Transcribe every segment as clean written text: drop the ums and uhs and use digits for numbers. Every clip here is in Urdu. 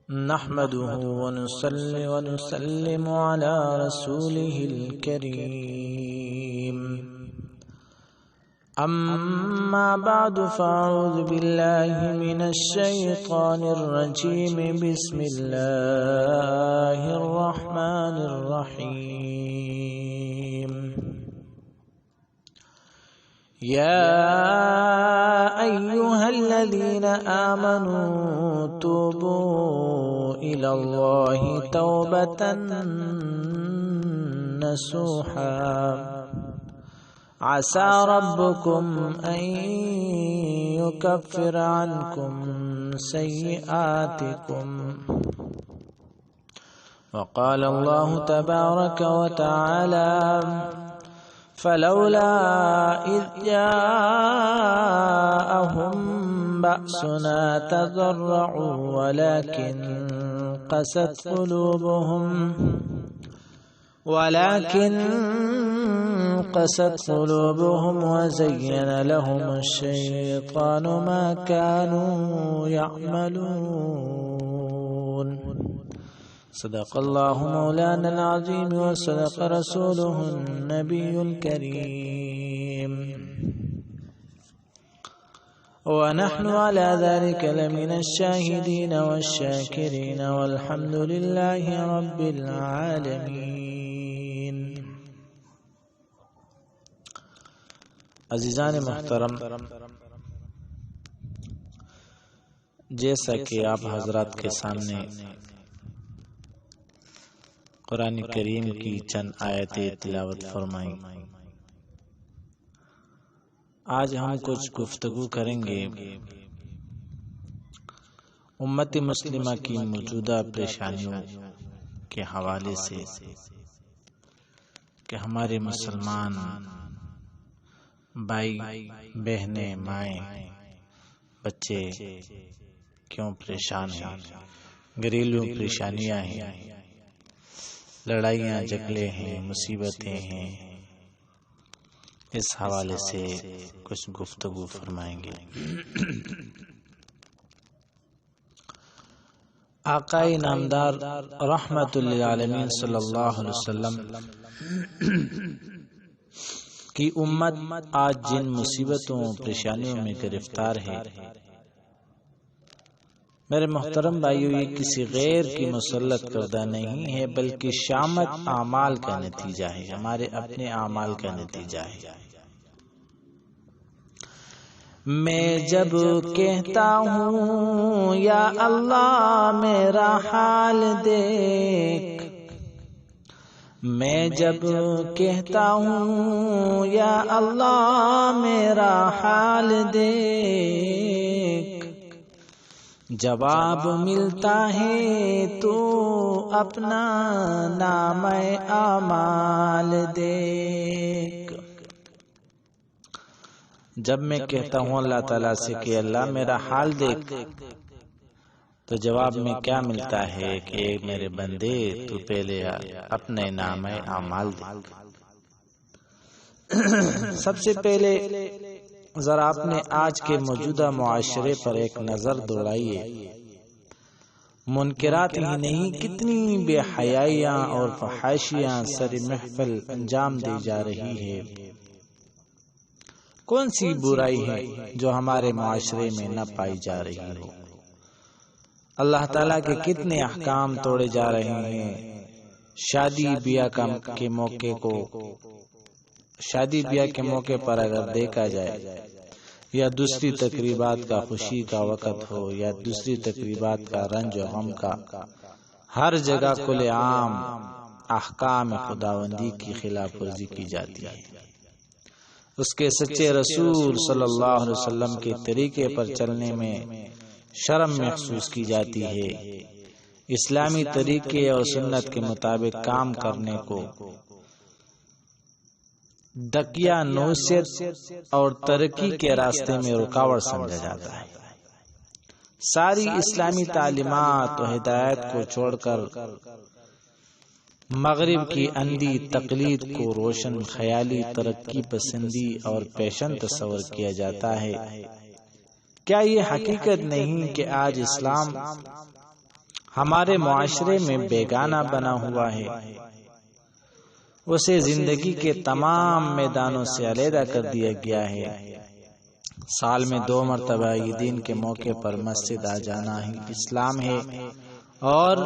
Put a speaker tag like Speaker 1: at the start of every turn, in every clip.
Speaker 1: نحمده ونصلي ونسلم على رسوله الكريم أما بعد فأعوذ بالله من الشيطان الرجيم بسم الله الرحمن الرحيم يا أيها الذين آمنوا توبوا إلى الله توبة نصوحا عسى ربكم أن يكفر عنكم سيئاتكم وقال الله تبارك وتعالى فلولا إذ جاءهم بأسنا تضرعوا ولكن قست قلوبهم وزين لهم الشيطان ما كانوا يعملون صدق الله مولانا العظيم وصدق رسوله النبي الكريم ونحن على ذلك لمن الشاهدين والشاكرين والحمد لله رب العالمين. عزیزان محترم، جیسا کہ آپ حضرات کے سامنے قرآن کریم کی چند آیتیں تلاوت فرمائیں، آج ہم کچھ گفتگو کریں گے امت مسلمہ کی موجودہ پریشانیوں کے حوالے سے کہ ہمارے مسلمان بھائی بہنیں مائیں بچے کیوں پریشان ہیں، گھریلو پریشانیاں ہیں، لڑائیاں جھگڑے ہیں، مصیبتیں ہیں، اس حوالے سے کچھ گفتگو فرمائیں گے. آقا نامدار رحمت للعالمین صلی اللہ علیہ وسلم کی امت آج جن مصیبتوں پریشانیوں میں گرفتار ہے، میرے محترم بھائیو، یہ کسی غیر کی مسلط کردہ نہیں ہے بلکہ شامت اعمال کا نتیجہ ہے، ہمارے اپنے اعمال کا نتیجہ ہے. میں جب کہتا ہوں یا اللہ میرا حال دیکھ، میں جب کہتا ہوں یا اللہ میرا حال دیکھ، جواب ملتا ہے تو اپنا نام اعمال دیکھ. جب میں کہتا ہوں اللہ تعالیٰ سے کہ اللہ میرا حال دیکھ، تو جواب میں کیا ملتا ہے کہ میرے بندے تو پہلے اپنے نام اعمال دیکھ. سب سے پہلے ذرا اپنے آج کے موجودہ معاشرے پر ایک نظر دوڑائیے. منکرات ہی نہیں، کتنی بے حیائیاں اور فحاشیاں سر محفل انجام دی جا رہی ہے. کون سی برائی ہے جو ہمارے معاشرے میں نہ پائی جا رہی ہو؟ اللہ تعالیٰ کے کتنے احکام توڑے جا رہے ہیں. شادی بیاہ کے موقع پر اگر دیکھا جائے، یا دوسری تقریبات کا خوشی کا وقت ہو یا دوسری تقریبات کا رنج و غم کا، ہر جگہ کھلے عام احکام خداوندی کی خلاف ورزی کی جاتی ہے. اس کے سچے رسول صلی اللہ علیہ وسلم کے طریقے پر چلنے میں شرم محسوس کی جاتی ہے. اسلامی طریقے اور سنت کے مطابق کام کرنے کو دکیا نوسیت اور ترقی کے راستے میں رکاوٹ سمجھا جاتا ہے. ساری اسلامی تعلیمات و ہدایت کو چھوڑ کر مغرب کی اندھی تقلید کو روشن خیالی ترقی پسندی اور پیشن تصور کیا جاتا ہے. کیا یہ حقیقت نہیں کہ آج اسلام ہمارے معاشرے میں بیگانہ بنا ہوا ہے، اسے زندگی کے تمام میدانوں سے علیحدہ کر دیا گیا ہے۔ سال میں 2 مرتبہ عیدین کے موقع پر مسجد آ جانا ہی اسلام ہے، اور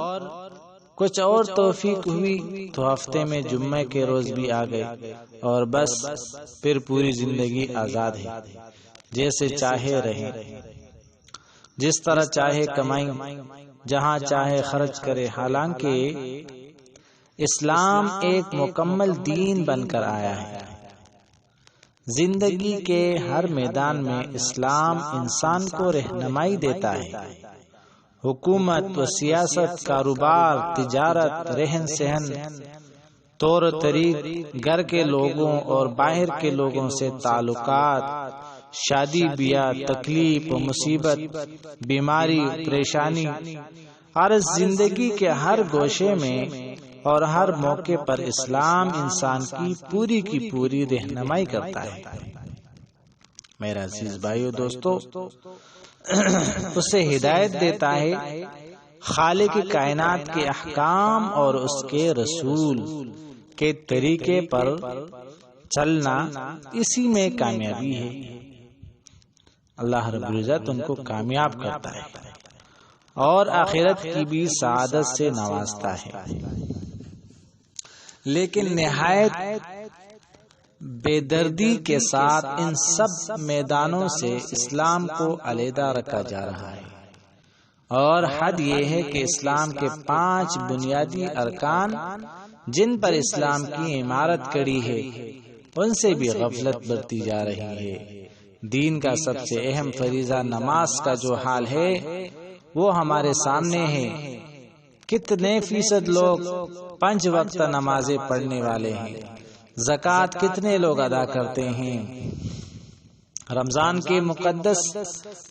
Speaker 1: کچھ اور توفیق ہوئی تو ہفتے میں جمعہ کے روز بھی آ گئے، اور بس پھر پوری زندگی آزاد ہے، جیسے چاہے رہیں، جس طرح چاہے کمائیں، جہاں چاہے خرچ کرے۔ حالانکہ اسلام ایک مکمل دین بن کر آیا ہے۔ زندگی کے ہر میدان میں اسلام انسان کو رہنمائی دیتا ہے۔ حکومت و سیاست، کاروبار، تجارت، رہن سہن، طور و طریق، گھر کے لوگوں اور باہر کے لوگوں سے تعلقات، شادی بیاہ، تکلیف و مصیبت، بیماری، پریشانی، ہر زندگی کے ہر گوشے میں اور ہر موقع پر اسلام انسان کی پوری رہنمائی کرتا ہے۔ میرا عزیز بھائیو دوستو، اسے ہدایت دیتا ہے۔ خالق کائنات کے احکام اور اس کے رسول کے طریقے پر چلنا، اسی میں کامیابی ہے۔ اللہ رب العزت ان کو کامیاب کرتا ہے اور آخرت کی بھی سعادت سے نوازتا ہے۔ لیکن نہایت بے دردی کے ساتھ ان سب میدانوں سے اسلام کو علیحدہ رکھا جا رہا ہے، اور حد یہ ہے کہ اسلام کے 5 بنیادی ارکان جن پر اسلام کی عمارت کڑی ہے، ان سے بھی غفلت برتی جا رہی ہے۔ دین کا سب سے اہم فریضہ نماز کا جو حال ہے وہ ہمارے سامنے ہے۔ کتنے فیصد لوگ 5 وقت نمازیں پڑھنے والے ہیں؟ زکوٰۃ کتنے لوگ ادا کرتے ہیں؟ رمضان کے مقدس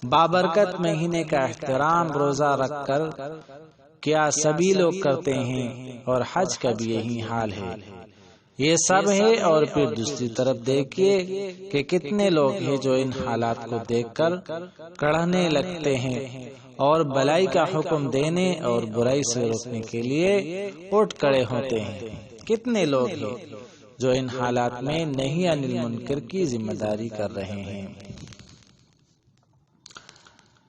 Speaker 1: بابرکت مہینے کا احترام روزہ رکھ کر کیا سبھی لوگ کرتے ہیں؟ اور حج کا بھی یہی حال ہے۔ یہ سب ہے، اور پھر دوسری طرف دیکھیے کہ کتنے لوگ ہیں جو ان حالات کو دیکھ کر کڑھنے لگتے ہیں اور بلائی کا حکم دینے اور برائی سے روکنے کے لیے اٹھ کھڑے ہوتے ہیں۔ کتنے لوگ ہیں جو ان حالات میں نہی عن المنکر کی ذمہ داری کر رہے ہیں۔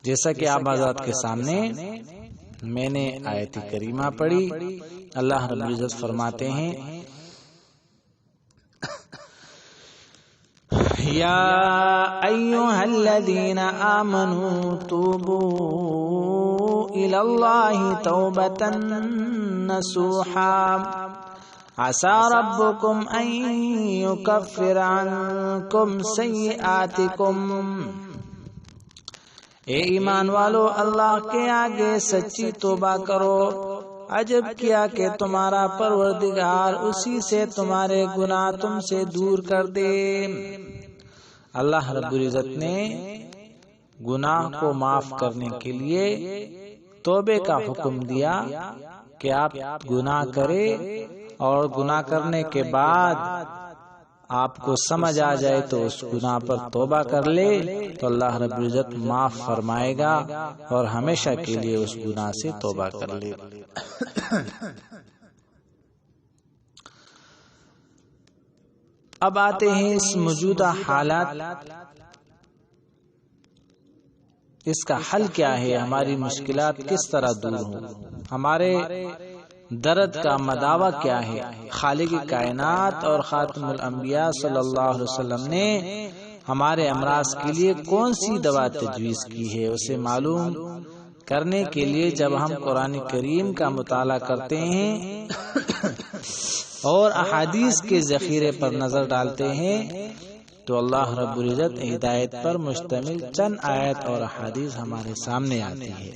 Speaker 1: جیسا کہ آپ حضرات کے سامنے میں نے آیت کریمہ پڑھی، اللہ رب العزت فرماتے ہیں، یا ایھا الذین آمنوا توبوا الی اللہ توبۃ نصوحا عسى ربكم ان يكفر عنكم سیئاتکم۔ اے ایمان والو، اللہ کے آگے سچی توبہ کرو۔ عجب کیا کہ تمہارا پروردگار اسی سے تمہارے گناہ تم سے دور کر دے۔ اللہ رب العزت نے گناہ کو معاف کرنے کے لیے توبے کا حکم دیا کہ آپ گناہ کریں، اور گناہ کرنے کے بعد آپ کو سمجھ آ جائے تو اس گناہ پر توبہ کر لے تو اللہ رب العزت معاف فرمائے گا اور ہمیشہ کے لیے اس گناہ سے توبہ کر لے۔ اب آتے ہیں اس موجودہ حالات، اس کا حل کیا ہے؟ ہماری مشکلات کس طرح دور ہوں؟ ہمارے درد کا مداوا کیا ہے؟ خالق کائنات اور خاتم الانبیاء صلی اللہ علیہ وسلم نے ہمارے امراض کے لیے کون سی دوا تجویز کی ہے؟ اسے معلوم کرنے کے لیے جب ہم قرآن کریم کا مطالعہ کرتے ہیں اور احادیث کے ذخیرے پر نظر ڈالتے ہیں تو اللہ رب العزت ہدایت پر مشتمل چند آیت اور احادیث ہمارے سامنے آتی ہے۔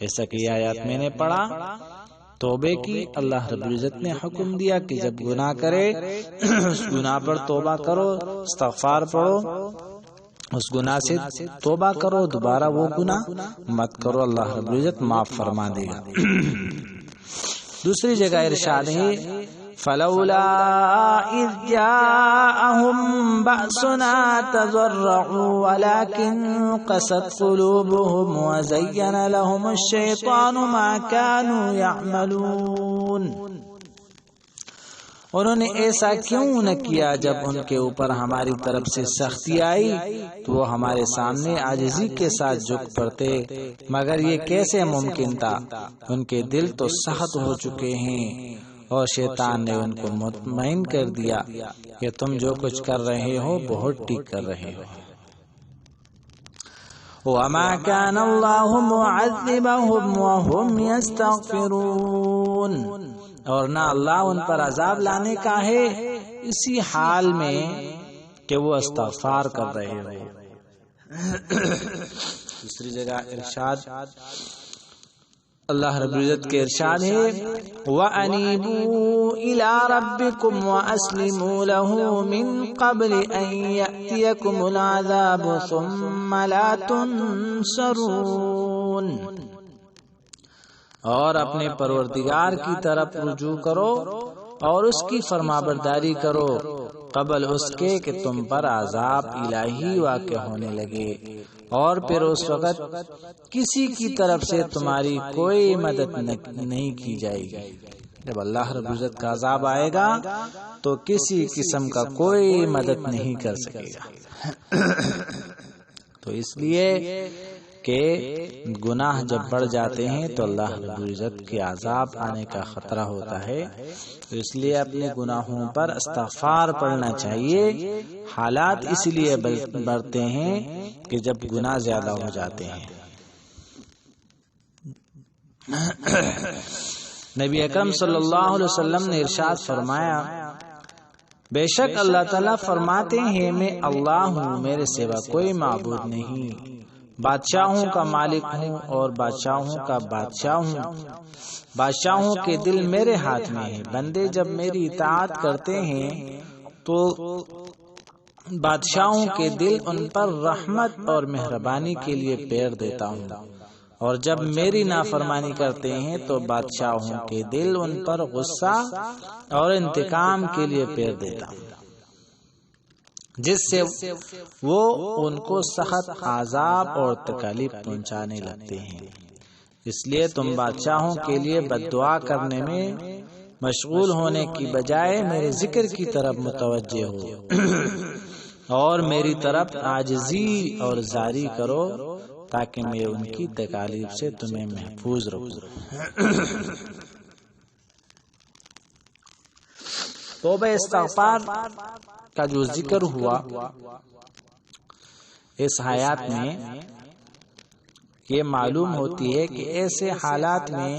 Speaker 1: ایسا کہ یہ آیات میں نے پڑھا توبے کی، اللہ رب العزت نے حکم دیا کہ جب گناہ کرے اس گناہ پر توبہ کرو، استغفار پڑھو، اس گناہ سے توبہ کرو، دوبارہ وہ گناہ مت کرو، اللہ رب العزت معاف فرما دے گا۔ دوسری جگہ ارشاد ہے فلولا اذ جاءهم بأسنا تضرعوا ولكن قست قلوبهم وزين لهم الشيطان ما كانوا يعملون۔ انہوں نے ایسا کیوں نہ کیا جب ان کے اوپر ہماری طرف سے سختی آئی تو وہ ہمارے سامنے عاجزی کے ساتھ جھک پڑتے، مگر یہ کیسے ممکن تھا؟ ان کے دل تو سخت ہو چکے ہیں اور شیطان نے ان کو مطمئن کر دیا کہ تم جو کچھ کر رہے ہو بہت ٹھیک کر رہے ہو۔ وَمَا كَانَ اللَّهُ مُعَذِّبَهُمْ وَهُمْ يَسْتَغْفِرُونَ، اور نہ اللہ ان پر عذاب لانے کا ہے اسی حال میں کہ وہ استغفار کر رہے ہو۔ دوسری جگہ ارشاد اللہ رب العزت کے ارشاد ہے وَأَنِيبُوا إِلَىٰ رَبِّكُمْ وَأَسْلِمُوا لَهُ مِن قَبْلِ أَن يَأْتِيَكُمُ الْعَذَابُ ثُمَّ لَا تُنصَرُونَ، اور اپنے پروردگار کی طرف رجوع کرو اور اس کی فرمانبرداری کرو قبل اس کے کہ تم پر عذاب الہی واقع ہونے لگے، اور پھر اس وقت کسی کی طرف سے تمہاری کوئی مدد نہیں کی جائے گی۔ جب اللہ رب العزت کا عذاب آئے گا تو کسی قسم کا کوئی مدد نہیں کر سکے گا۔ تو اس لیے کہ گناہ جب بڑھ جاتے ہیں تو اللہ رب العزت کے عذاب آنے کا خطرہ ہوتا ہے، تو اس لیے اپنے گناہوں پر استغفار پڑھنا چاہیے۔ حالات اس لیے بڑھتے ہیں کہ جب گناہ زیادہ ہو جاتے ہیں۔ نبی اکرم صلی اللہ علیہ وسلم نے ارشاد فرمایا بے شک اللہ تعالیٰ فرماتے ہیں میں اللہ ہوں، میرے سوا کوئی معبود نہیں، بادشاہوں کا مالک ہوں اور بادشاہوں کا بادشاہ ہوں، بادشاہوں کے دل میرے ہاتھ میں ہیں، بندے جب میری اطاعت کرتے ہیں تو بادشاہوں کے دل ان پر رحمت اور مہربانی کے لیے پھیر دیتا ہوں، اور جب میری نافرمانی کرتے ہیں تو بادشاہوں کے دل ان پر غصہ اور انتقام کے لیے پھیر دیتا ہوں، جس سے وہ ان کو سخت عذاب اور تکالیف پہنچانے لگتے ہیں۔ اس لیے تم بادشاہوں کے لیے بد دعا کرنے میں مشغول ہونے کی بجائے میرے ذکر کی طرف متوجہ ہو اور میری طرف عاجزی اور زاری کرو تاکہ میں ان کی تکالیف سے تمہیں محفوظ رکھوں۔ توبہ استغفار کا جو ذکر ہوا اس حیات میں یہ معلوم ہوتی ہے کہ ایسے حالات میں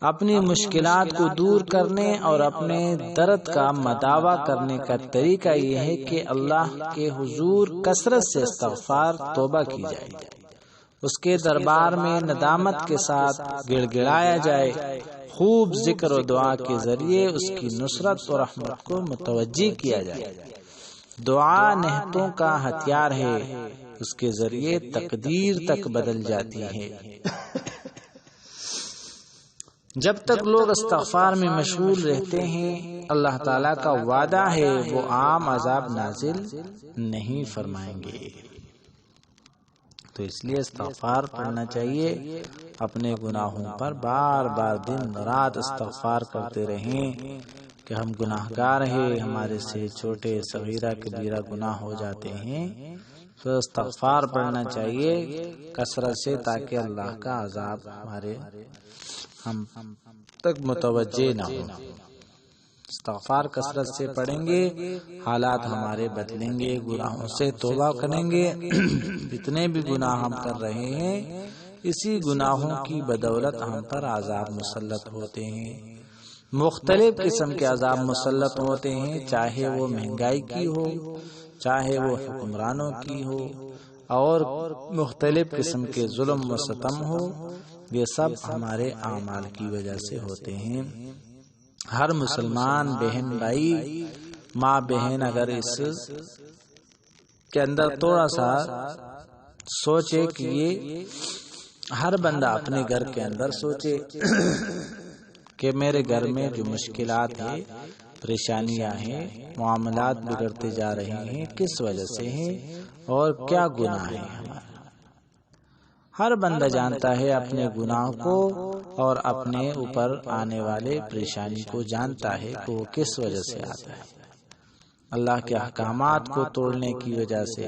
Speaker 1: اپنی مشکلات کو دور کرنے اور اپنے درد کا مداوا کرنے کا طریقہ یہ ہے کہ اللہ کے حضور کثرت سے استغفار توبہ کی جائے، اس کے دربار میں ندامت کے ساتھ گڑ گڑایا جائے، خوب ذکر و دعا کے ذریعے اس کی نصرت و رحمت کو متوجہ کیا جائے۔ دعا نہتوں کا ہتھیار ہے، اس کے ذریعے تقدیر تک بدل جاتی ہے۔ جب تک لوگ استغفار میں مشغول رہتے ہیں اللہ تعالیٰ کا وعدہ ہے وہ عام عذاب نازل نہیں فرمائیں گے۔ تو اس لیے استغفار پڑھنا چاہیے، اپنے گناہوں پر بار بار دن رات استغفار کرتے رہیں کہ ہم گناہ گار ہیں، ہمارے سے چھوٹے صغیرہ کبیرہ گناہ ہو جاتے ہیں، تو استغفار پڑھنا چاہیے کثرت سے تاکہ اللہ کا عذاب ہم تک متوجہ نہ ہو۔ استغفار کثرت سے پڑھیں گے حالات ہمارے بدلیں گے، گناہوں سے توبہ کریں گے۔ جتنے بھی گناہ ہم کر رہے ہیں اسی گناہوں کی بدولت ہم پر عذاب مسلط ہوتے ہیں، مختلف قسم کے عذاب مسلط ہوتے ہیں، چاہے وہ مہنگائی کی ہو، چاہے وہ حکمرانوں کی ہو، اور مختلف قسم کے ظلم و ستم ہو، یہ سب ہمارے اعمال کی وجہ سے ہوتے ہیں۔ ہر مسلمان بہن بھائی ماں بہن اگر اس کے اندر تھوڑا سا سوچے کہ یہ ہر بندہ اپنے گھر کے اندر سوچے کہ میرے گھر میں جو مشکلات ہیں، پریشانیاں ہیں، معاملات بگڑتے جا رہے ہیں، کس وجہ سے ہیں اور کیا گناہ ہے ہمارا۔ ہر بندہ جانتا ہے اپنے گناہ کو اور اپنے اوپر آنے والے پریشانی کو جانتا ہے کہ وہ کس وجہ سے آتا ہے۔ اللہ کے احکامات کو توڑنے کی وجہ سے،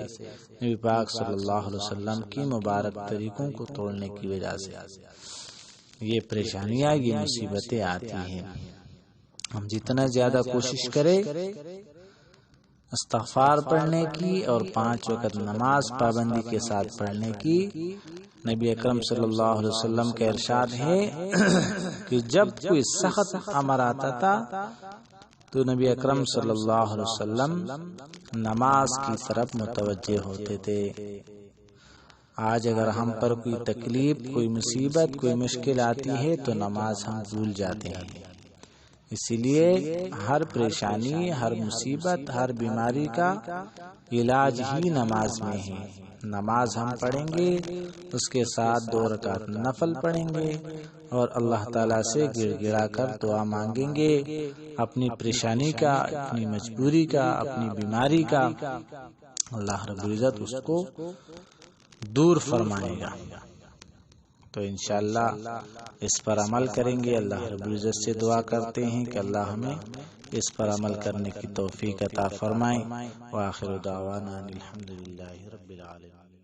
Speaker 1: نبی پاک صلی اللہ علیہ وسلم کی مبارک طریقوں کو توڑنے کی وجہ سے یہ پریشانیاں، یہ مصیبتیں آتی ہیں۔ ہم جتنا زیادہ کوشش کریں استغفار پڑھنے کی اور 5 وقت نماز پابندی کے ساتھ پڑھنے کی، نبی اکرم صلی اللہ علیہ وسلم کا ارشاد ہے کہ جب کوئی سخت امر آتا تھا تو نبی اکرم صلی اللہ علیہ وسلم نماز کی طرف متوجہ ہوتے تھے۔ آج اگر ہم پر کوئی تکلیف، کوئی مصیبت، کوئی مشکل آتی ہے تو نماز ہم بھول جاتے ہیں۔ اسی لیے ہر پریشانی، ہر مصیبت، ہر بیماری کا علاج ہی نماز میں ہے۔ نماز ہم پڑھیں گے، اس کے ساتھ 2 رکعت نفل پڑھیں گے اور اللہ تعالیٰ سے گڑ گڑا کر دعا مانگیں گے اپنی پریشانی کا، اپنی مجبوری کا، اپنی بیماری کا۔ اللہ رب العزت اس کو دور فرمائے گا۔ تو انشاءاللہ اس پر عمل کریں گے۔ اللہ رب العزت سے دعا کرتے ہیں کہ اللہ ہمیں اس پر عمل کرنے کی توفیق عطا فرمائے۔ وآخر دعوانا الحمدللہ رب العالمین۔